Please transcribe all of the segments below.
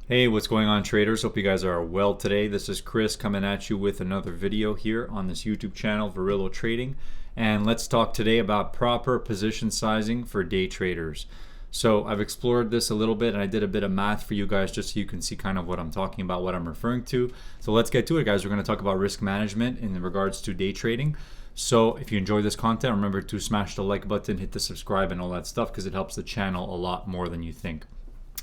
Hey, what's going on, traders? Hope you guys are well today. This is Chris coming at you with another video here on this YouTube channel, Varillo Trading. And let's talk today about proper position sizing for day traders. So I've explored this a little bit and I did a bit of math for you guys just so you can see kind of what I'm talking about, what I'm referring to. So let's get to it, guys. We're going to talk about risk management in regards to day trading. So if you enjoy this content, remember to smash the like button, hit the subscribe and all that stuff because it helps the channel a lot more than you think.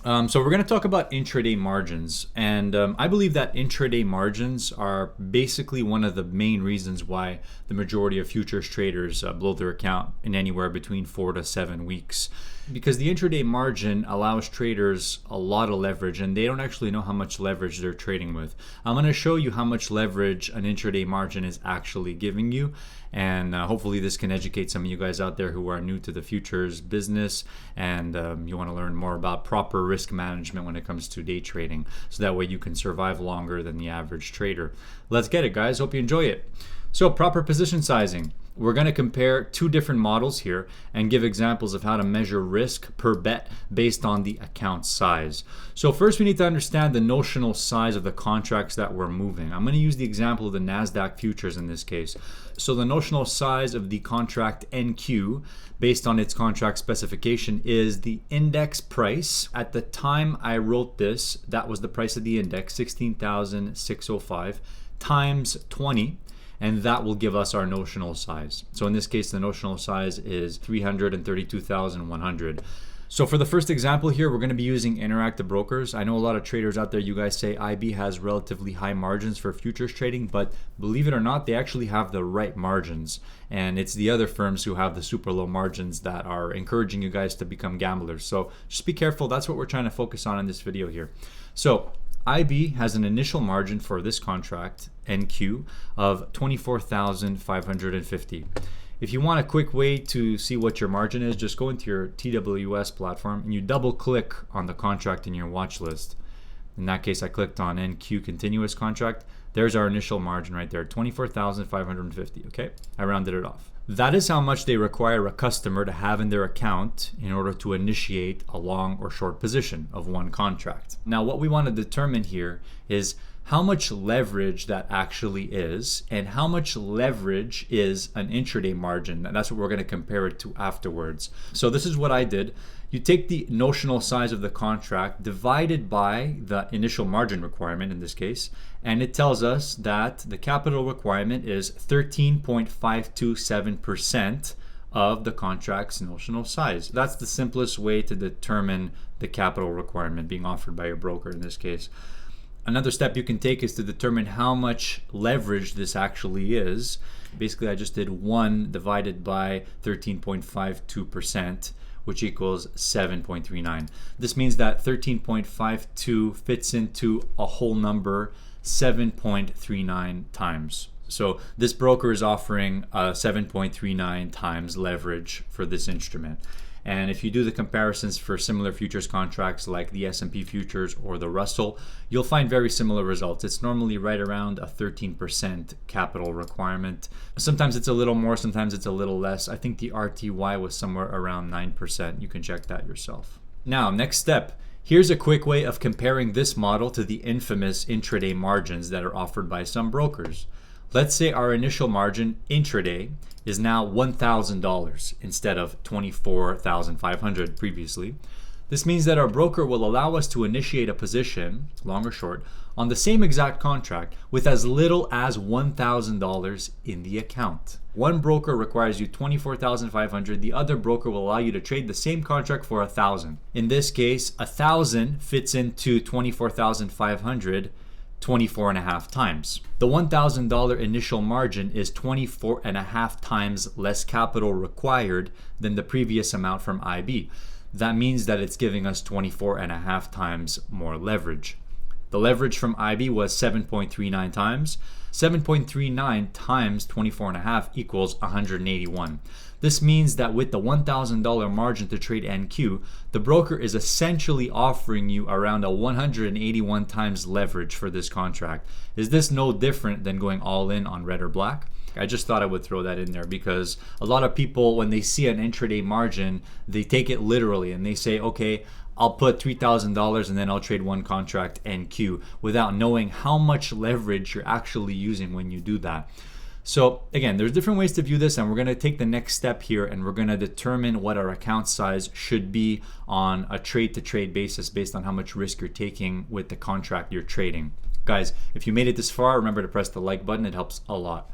So we're going to talk about intraday margins, and I believe that intraday margins are basically one of the main reasons why the majority of futures traders blow their account in anywhere between 4 to 7 weeks. Because the intraday margin allows traders a lot of leverage, and they don't actually know how much leverage they're trading with. I'm going to show you how much leverage an intraday margin is actually giving you, and hopefully this can educate some of you guys out there who are new to the futures business and you want to learn more about proper risk management when it comes to day trading, so that way you can survive longer than the average trader. Let's get it, guys. Hope you enjoy it. So proper position sizing. We're going to compare two different models here and give examples of how to measure risk per bet based on the account size. So first we need to understand the notional size of the contracts that we're moving. I'm going to use the example of the NASDAQ futures in this case. So the notional size of the contract NQ based on its contract specification is the index price. At the time I wrote this, that was the price of the index, 16,605 times 20. And that will give us our notional size. So in this case, the notional size is 332,100. So for the first example here, we're going to be using Interactive Brokers. I know a lot of traders out there, you guys say IB has relatively high margins for futures trading, but believe it or not, they actually have the right margins. And it's the other firms who have the super low margins that are encouraging you guys to become gamblers. So just be careful. That's what we're trying to focus on in this video here. So IB has an initial margin for this contract, NQ, of 24,550. If you want a quick way to see what your margin is, just go into your TWS platform and you double click on the contract in your watch list. In that case, I clicked on NQ continuous contract. There's our initial margin right there, 24,550, okay? I rounded it off. That is how much they require a customer to have in their account in order to initiate a long or short position of one contract. Now, what we want to determine here is how much leverage that actually is and how much leverage is an intraday margin. And that's what we're going to compare it to afterwards. So this is what I did. You take the notional size of the contract divided by the initial margin requirement in this case, and it tells us that the capital requirement is 13.527% of the contract's notional size. That's the simplest way to determine the capital requirement being offered by your broker in this case. Another step you can take is to determine how much leverage this actually is. Basically, I just did 1 divided by 13.52%, which equals 7.39. This means that 13.52 fits into a whole number 7.39 times. So this broker is offering 7.39 times leverage for this instrument. And if you do the comparisons for similar futures contracts like the S&P futures or the Russell, you'll find very similar results. It's normally right around a 13% capital requirement. Sometimes it's a little more, sometimes it's a little less. I think the RTY was somewhere around 9%. You can check that yourself. Now, next step. Here's a quick way of comparing this model to the infamous intraday margins that are offered by some brokers. Let's say our initial margin intraday is now $1,000 instead of $24,500 previously. This means that our broker will allow us to initiate a position, long or short, on the same exact contract with as little as $1,000 in the account. One broker requires you $24,500. The other broker will allow you to trade the same contract for $1,000. In this case, $1,000 fits into $24,500. 24.5 times. The $1,000 initial margin is 24.5 times less capital required than the previous amount from IB. That means that it's giving us 24.5 times more leverage. The leverage from IB was 7.39 times. 7.39 times 24.5 equals 181. This means that with the $1,000 margin to trade NQ, the broker is essentially offering you around a 181 times leverage for this contract. Is this no different than going all in on red or black? I just thought I would throw that in there because a lot of people, when they see an intraday margin, they take it literally and they say, okay, I'll put $3,000 and then I'll trade one contract NQ without knowing how much leverage you're actually using when you do that. So again, there's different ways to view this, and we're going to take the next step here and we're going to determine what our account size should be on a trade to trade basis based on how much risk you're taking with the contract you're trading. Guys, if you made it this far, remember to press the like button. It helps a lot.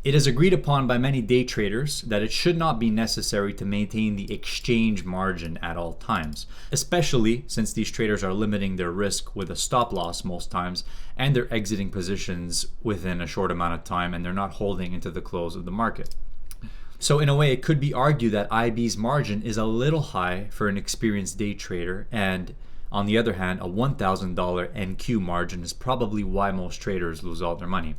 It is agreed upon by many day traders that it should not be necessary to maintain the exchange margin at all times, especially since these traders are limiting their risk with a stop loss most times, and they're exiting positions within a short amount of time, and they're not holding into the close of the market. So in a way, it could be argued that IB's margin is a little high for an experienced day trader, and on the other hand, a $1,000 NQ margin is probably why most traders lose all their money.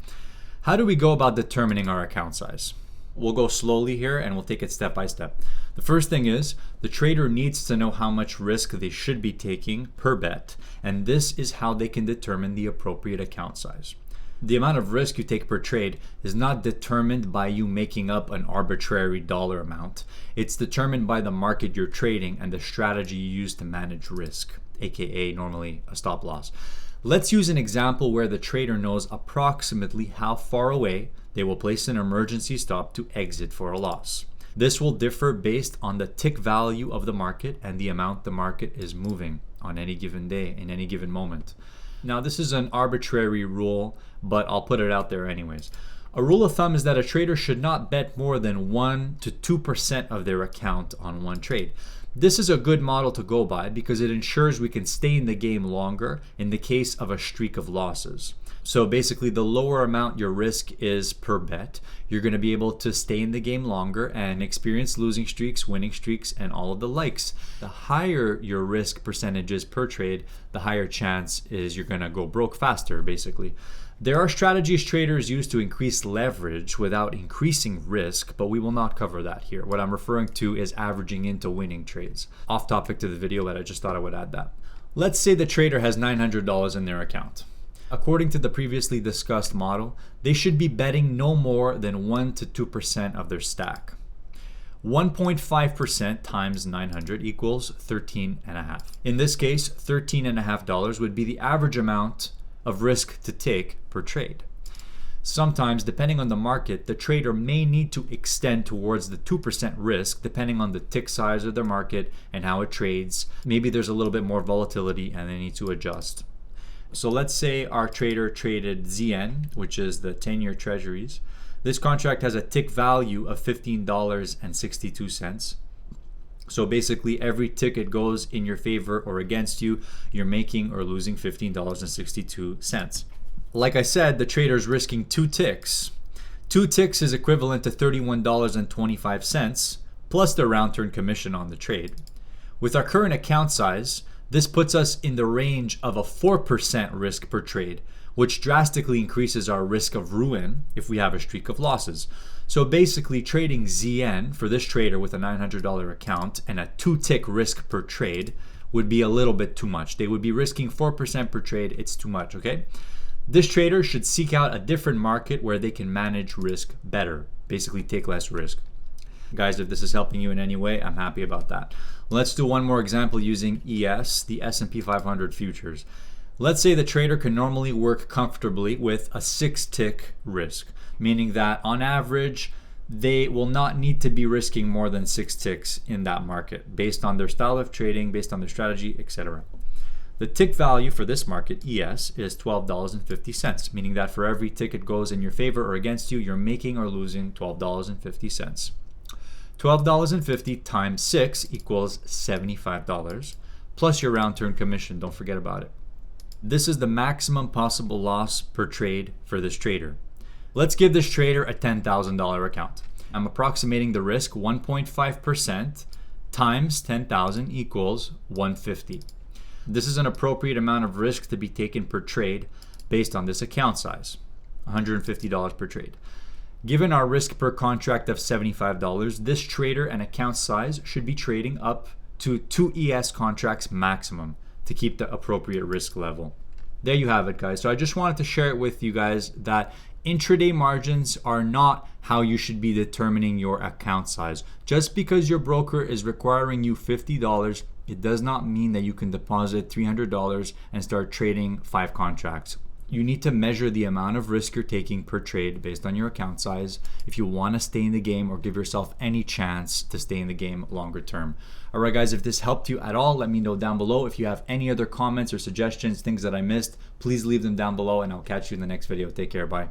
How do we go about determining our account size? We'll go slowly here and we'll take it step by step. The first thing is the trader needs to know how much risk they should be taking per bet, and this is how they can determine the appropriate account size. The amount of risk you take per trade is not determined by you making up an arbitrary dollar amount. It's determined by the market you're trading and the strategy you use to manage risk, aka normally a stop loss. Let's use an example where the trader knows approximately how far away they will place an emergency stop to exit for a loss. This will differ based on the tick value of the market and the amount the market is moving on any given day, in any given moment. Now, this is an arbitrary rule, but I'll put it out there anyways. A rule of thumb is that a trader should not bet more than 1 to 2% of their account on one trade. This is a good model to go by because it ensures we can stay in the game longer in the case of a streak of losses. So basically, the lower amount your risk is per bet, you're going to be able to stay in the game longer and experience losing streaks, winning streaks, and all of the likes. The higher your risk percentage is per trade, the higher chance is you're going to go broke faster, basically. There are strategies traders use to increase leverage without increasing risk, but we will not cover that here. What I'm referring to is averaging into winning trades. Off topic to the video, but I just thought I would add that. Let's say the trader has $900 in their account. According to the previously discussed model, they should be betting no more than 1 to 2% of their stack. 1.5% times 900 equals 13.5. In this case, $13.5 would be the average amount of risk to take per trade. Sometimes, depending on the market, the trader may need to extend towards the 2% risk depending on the tick size of the market and how it trades. Maybe there's a little bit more volatility and they need to adjust. So let's say our trader traded ZN, which is the 10-year treasuries. This contract has a tick value of $15.62. So basically, every tick it goes in your favor or against you, you're making or losing $15.62. Like I said, the trader's risking 2 ticks. 2 ticks is equivalent to $31.25 plus the round turn commission on the trade. With our current account size, this puts us in the range of a 4% risk per trade, which drastically increases our risk of ruin if we have a streak of losses. So basically, trading ZN for this trader with a $900 account and a 2-tick risk per trade would be a little bit too much. They would be risking 4% per trade. It's too much, okay? This trader should seek out a different market where they can manage risk better, basically take less risk. Guys, if this is helping you in any way, I'm happy about that. Let's do one more example using ES, the S&P 500 futures. Let's say the trader can normally work comfortably with a 6-tick risk, meaning that on average, they will not need to be risking more than 6 ticks in that market based on their style of trading, based on their strategy, etc. The tick value for this market, ES, is $12.50, meaning that for every tick it goes in your favor or against you, you're making or losing $12.50. $12.50 times 6 equals $75, plus your round turn commission. Don't forget about it. This is the maximum possible loss per trade for this trader. Let's give this trader a $10,000 account. I'm approximating the risk 1.5% times 10,000 equals 150. This is an appropriate amount of risk to be taken per trade based on this account size, $150 per trade. Given our risk per contract of $75, this trader and account size should be trading up to 2 ES contracts maximum to keep the appropriate risk level. There you have it, guys. So I just wanted to share it with you guys that intraday margins are not how you should be determining your account size. Just because your broker is requiring you $50 It does not mean that you can deposit $300 and start trading 5 contracts. You need to measure the amount of risk you're taking per trade based on your account size if you want to stay in the game or give yourself any chance to stay in the game longer term. All right, guys, if this helped you at all, let me know down below. If you have any other comments or suggestions, things that I missed, please leave them down below, and I'll catch you in the next video. Take care. Bye.